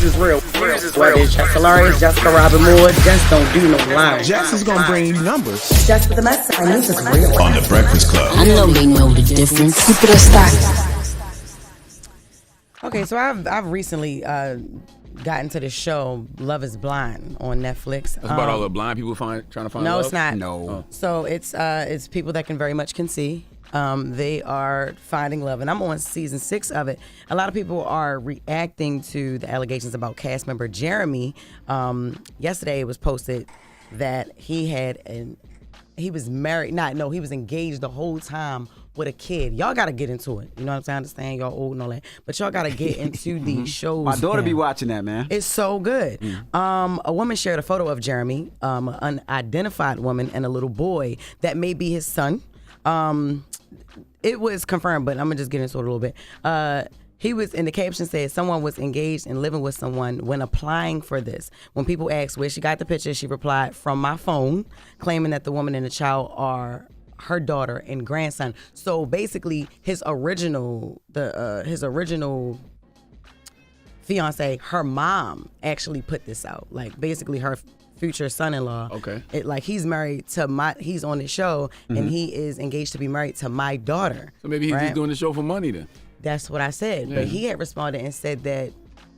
is real. Whether it's Jess Hilarious, Jessica Robin Moore, Jess don't do no lying. Jess is gonna bring you numbers. Jess With The Mess, I need this real. On The Breakfast Club. I know they know the difference. Keep it a stack. Okay, so I've recently gotten to the show Love Is Blind on Netflix. That's about all the blind people trying to find no, love? it's not. No. So it's people that can very much can see. They are finding love, and I'm on season 6 of it. A lot of people are reacting to the allegations about cast member Jeremy. Yesterday, it was posted that he was married. He was engaged the whole time with a kid. Y'all got to get into it. You know what I'm saying? I understand y'all old and all that, but y'all got to get into these shows. My daughter now. be watching that, man. It's so good. A woman shared a photo of Jeremy, an unidentified woman, and a little boy that may be his son. It was confirmed, but I'm gonna just get into it a little bit. He was, in the caption said, someone was engaged and living with someone when applying for this. When people asked where she got the picture, she replied, from my phone, claiming that the woman and the child are her daughter and grandson. So basically, his original fiance, her mom actually put this out. Like basically her future son-in-law. Okay. He's married to he's on the show and he is engaged to be married to my daughter. So maybe he's right? just doing the show for money then. That's what I said. But he had responded and said that,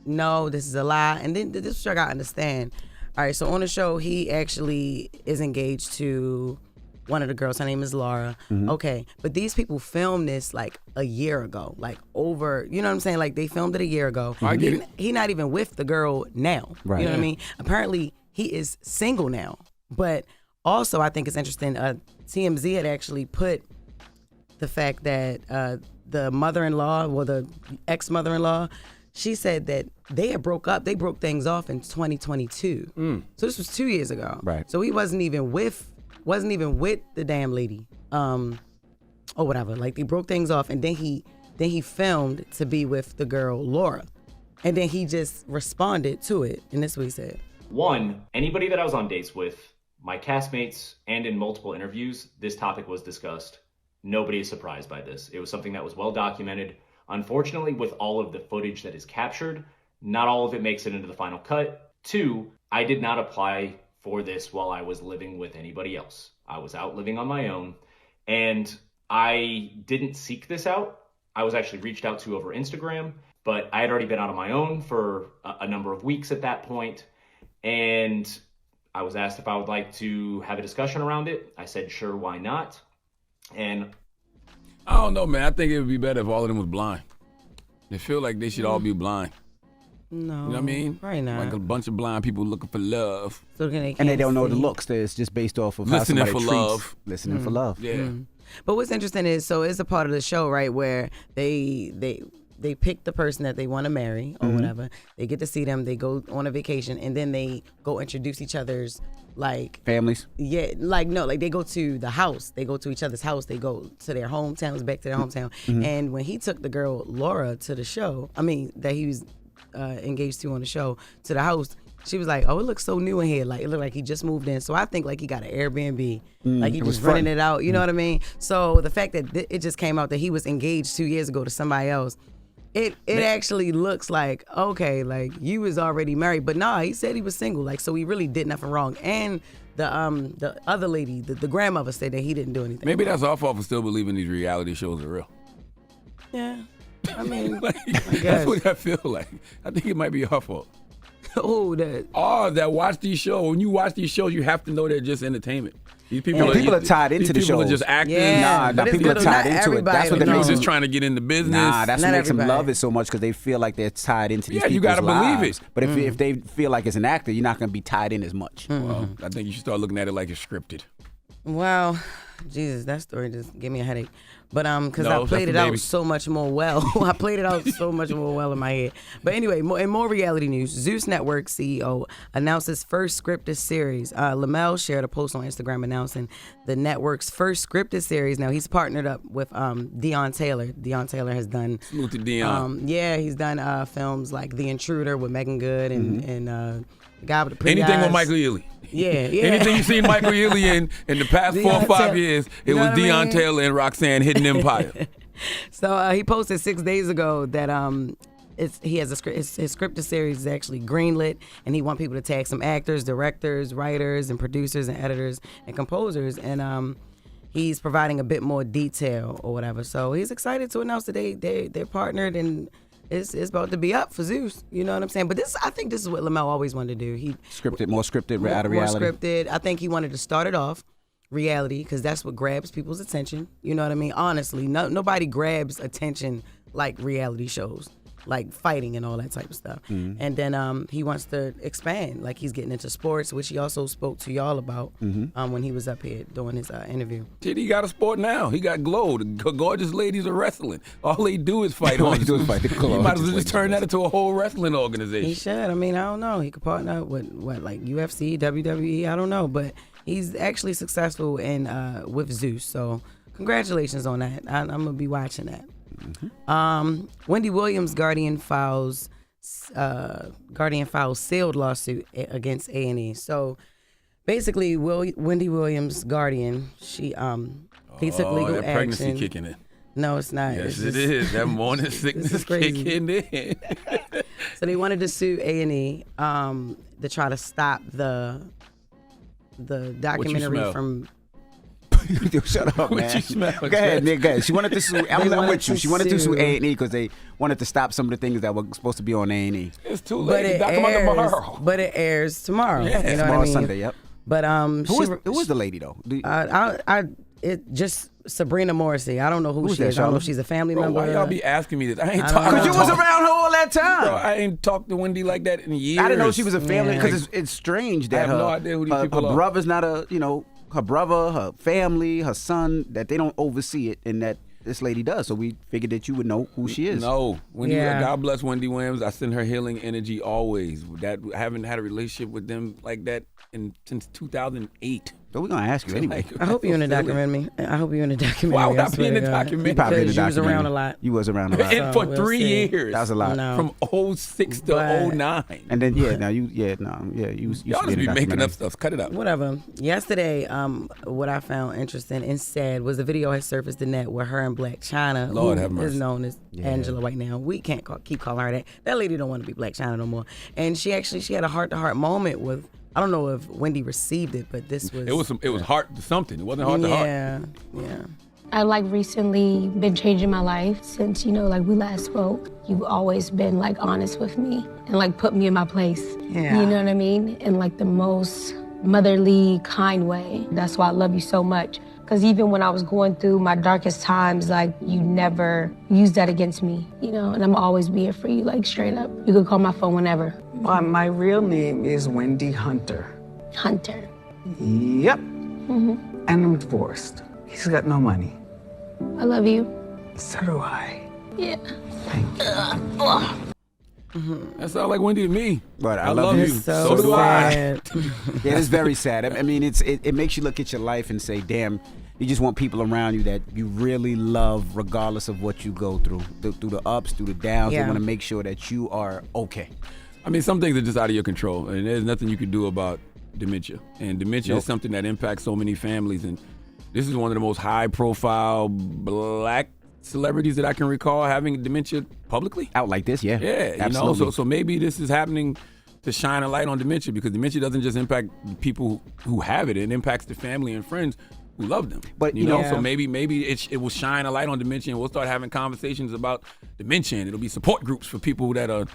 no, this is a lie. And then this is what I got to understand. All right, so on the show, he actually is engaged to one of the girls. Her name is Laura. Okay, but these people filmed this like a year ago, like over, you know what I'm saying? Like they filmed it a year ago. I get it. He not even with the girl now. Right. You know what I mean? Apparently, he is single now. But also, I think it's interesting, TMZ had actually put the fact that the mother-in-law, or the ex-mother-in-law, she said that they broke things off in 2022. So this was 2 years ago. Right. So he wasn't even with the damn lady, or whatever. Like they broke things off, and then he filmed to be with the girl Laura, and then he just responded to it, and this is what he said. One, anybody that I was on dates with, my castmates, and in multiple interviews, this topic was discussed. Nobody is surprised by this. It was something that was well documented. Unfortunately, with all of the footage that is captured, not all of it makes it into the final cut. Two, I did not apply for this while I was living with anybody else. I was out living on my own, and I didn't seek this out. I was actually reached out to over Instagram, but I had already been out on my own for a number of weeks at that point, and I was asked if I would like to have a discussion around it. I said, sure, why not? And I don't know, man. I think it would be better if all of them was blind. They feel like they should all be blind. No, You know what I mean? Right now. Like a bunch of blind people looking for love. So And they don't know the looks. It's just based off of how Listening somebody for treats. love. Listening for love. Yeah. But what's interesting is, so it's a part of the show, right, where they pick the person that they want to marry or whatever. They get to see them. They go on a vacation, and then they go introduce each other's Families. Yeah, they go to the house. They go to each other's house. They go to their hometowns, back to their hometown. And when he took the girl Laura to the show, that he was engaged to on the show, to the house, she was like, oh, it looks so new in here. Like, it looked like he just moved in. So I think like he got an Airbnb. Like he was renting it out. You know what I mean? So the fact that it just came out that he was engaged 2 years ago to somebody else, it actually looks like, okay, like you was already married. But nah, he said he was single. Like, so he really did nothing wrong. And the other lady, the grandmother, said that he didn't do anything. Maybe that's our fault for still believing these reality shows are real. Yeah. I mean, Like, I guess. that's what I feel like. I think it might be our fault. Oh, that. Oh, that watch these shows. When you watch these shows, you have to know they're just entertainment. These people, People are tied into the These people shows. are just actors. Yeah. Nah, But it's people are good. tied Not into it. everybody That's what would they know. makes People it. just trying to get into business. Nah, that's Not what makes them everybody. love it so much, because they feel like they're tied into these Yeah, you people's gotta believe lives. it. But if they feel like it's an actor, you're not going to be tied in as much. Well, I think you should start looking at it like it's scripted. Well, Jesus, that story just gave me a headache. But because No, I played that's it the out baby. so much more well. I played it out so much more well in my head. But anyway, in more reality news, Zeus Network CEO announces first scripted series. Lamel shared a post on Instagram announcing the network's first scripted series. Now, he's partnered up with Deon Taylor. Deon Taylor has done... Salute to Dion. he's done films like The Intruder with Megan Good and the guy with the pretty Anything eyes. with Michael Ealy. Yeah. Anything you've seen Michael Ealy in the past 4 or 5 years, it You know was what I Deon mean? Taylor Taylor and Roxanne Hidden Empire. So he posted 6 days ago that he has a script. His scripted series is actually greenlit, and he wants people to tag some actors, directors, writers, and producers, and editors, and composers, and he's providing a bit more detail or whatever. So he's excited to announce that they're partnered, and it's about to be up for Zeus. You know what I'm saying? But I think this is what Lamel always wanted to do. He More scripted out of reality. More scripted. I think he wanted to start it off reality because that's what grabs people's attention. You know what I mean? Honestly, nobody grabs attention like reality shows, like fighting and all that type of stuff. And then he wants to expand, like he's getting into sports, which he also spoke to y'all about when he was up here doing his interview. Shit, he got a sport now. He got Glow. The gorgeous ladies are wrestling. All they do is fight. All they do is fight. He might as well just turn that into a whole wrestling organization. He should. I mean, I don't know. He could partner up with like UFC, WWE. I don't know, but he's actually successful in with Zeus. So congratulations on that. I'm gonna be watching that. Wendy Williams' Guardian files sealed lawsuit against A&E. So basically, Wendy Williams' Guardian, she he took legal that action. pregnancy kicking in. No, it's not. Yes, it's it is. That morning sickness kicking in. So they wanted to sue A&E to try to stop the documentary from. Yo, shut up, man. What you smell? Go ahead, Nick. Go ahead. She wanted to sue. I'm with you. She wanted to sue sue A&E because they wanted to stop some of the things that were supposed to be on A&E. It's too late. But it airs tomorrow. Yeah, you know tomorrow what I mean? Sunday. Yep. But Who was the lady though? It just Sabrina Morrissey. I don't know who Who's she that, is. I don't know Charlotte? if she's a family Bro, member. why y'all be asking me this? I ain't I don't talking. know. Because you was around her all that time. Bro, I ain't talked to Wendy like that in years. I didn't know she was a family Yeah. because it's strange that have no idea who these her people are. brother's not her brother, her family, her son, that they don't oversee it, and that this lady does. So we figured that you would know who she is. No, Wendy. Yeah. God bless Wendy Williams. I send her healing energy always. That I haven't had a relationship with them like that since 2008. So we're gonna ask you anyway. I hope you're in the documentary. I hope you're in the documentary. Why would I swear be in to the God. documentary? You probably in the Because you was documentary. around a lot. You was around a lot. And for we'll 3 see. years. That was a lot. No. From 06 to But- 09. And then you used Y'all to just be be in the making up documentary. stuff. Cut it out. Whatever. Yesterday, what I found interesting and sad was the video had surfaced in net where her and Blac Chyna, Lord who have mercy. is known as Angela right now. We can't keep calling her that. That lady don't want to be Blac Chyna no more. And she had a heart-to-heart moment with. I don't know if Wendy received it, but this was. It was heart to something. It wasn't heart to heart. Yeah. I recently been changing my life since, we last spoke. You've always been honest with me and put me in my place. Yeah. You know what I mean? In the most motherly, kind way. That's why I love you so much. Because even when I was going through my darkest times, you never used that against me, and I'm always be here for you, straight up. You could call my phone whenever. My real name is Wendy Hunter. Hunter. Yep. And I'm divorced. He's got no money. I love you. So do I. Yeah. Thank you. That sounds like Wendy to me. But I love you. So do I. sad. Yeah, it's very sad. I mean, it makes you look at your life and say, damn, you just want people around you that you really love regardless of what you go through the ups, through the downs. Yeah. They want to make sure that you are okay. I mean, some things are just out of your control, and there's nothing you can do about dementia. And dementia is something that impacts so many families. And this is one of the most high-profile Black celebrities that I can recall having dementia publicly. Out like this, yeah. Yeah, absolutely. So maybe this is happening to shine a light on dementia, because dementia doesn't just impact the people who have it; it impacts the family and friends who love them. But, you know, Yeah. so maybe it will shine a light on dementia, and we'll start having conversations about dementia. And it'll be support groups for people that are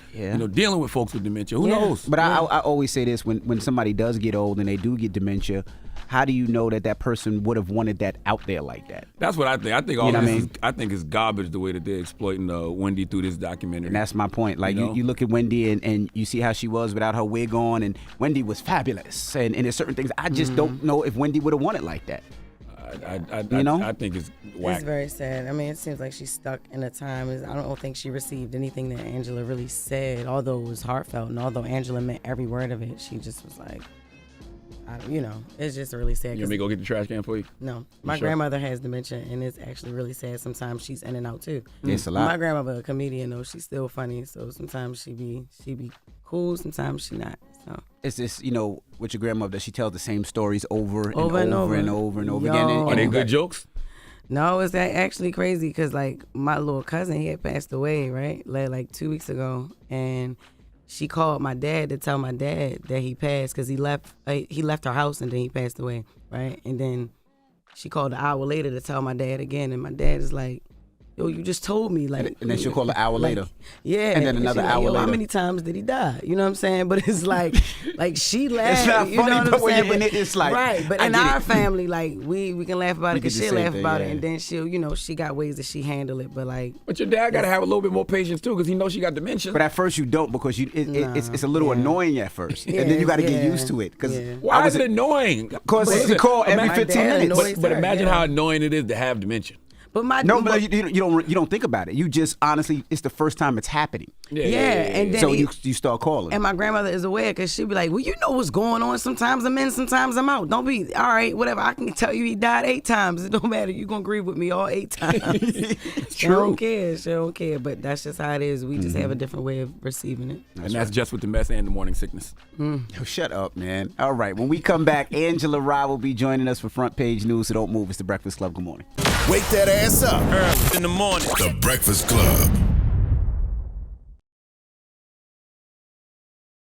dealing with folks with dementia. Who knows? But I always say this, when somebody does get old and they do get dementia, how do you know that person would have wanted that out there like that? That's what I think. I think all You know this what I is, mean? I think it's garbage the way that they're exploiting Wendy through this documentary. And that's my point. Like, You know? you look at Wendy and you see how she was without her wig on, and Wendy was fabulous. And there's certain things I just don't know if Wendy would have wanted like that. I think it's whack. It's very sad. I mean, it seems like she's stuck in a time. I don't think she received anything that Angela really said, although it was heartfelt, and although Angela meant every word of it, she just was like, it's just really sad. You want me to go get the trash can for you? No, my sure? grandmother has dementia, and it's actually really sad. Sometimes she's in and out too. It's a lot. My grandmother, a comedian, though, she's still funny. So sometimes she be cool, sometimes she not. So It's just, with your grandmother, she tells the same stories over and Over and over over. and over and over Yo. again. Are they good jokes? No, it's actually crazy because like my little cousin, he had passed away, right? Like 2 weeks ago, and she called my dad to tell my dad that he passed because he left our house and then he passed away, right? And then she called an hour later to tell my dad again, and my dad is like, yo, you just told me, like, and then she'll call an hour later. Yeah, and then another hour later. How many times did he die? You know what I'm saying? But it's like she laughed. It's not you know funny, what but I'm when saying? you're in it, it's like, right. But I in get our it. family, like we can laugh about it because she'll laugh about it, yeah. and then she'll, she got ways that she handle it. But like, But your dad got to have a little bit more patience too, because he knows she got dementia. But at first you don't because it's a little annoying at first, and then you got to get used to it. Because why is it annoying? Because you call every 15 minutes. But imagine how annoying it is to have dementia. But you don't think about it. You just honestly, it's the first time it's happening. And then so you start calling. And my grandmother is aware because she'd be like, well, you know what's going on. Sometimes I'm in, sometimes I'm out. Don't be, all right, whatever. I can tell you he died 8 times. It don't matter. You're going to grieve with me all 8 times. She don't care. She don't care. But that's just how it is. We just have a different way of receiving it. That's Jess with the Mess and the Morning Sickness. Yo, shut up, man. All right. When we come back, Angela Rye will be joining us for Front Page News. So don't move. It's The Breakfast Club. Good morning. Wake that ass up early in the morning. The Breakfast Club.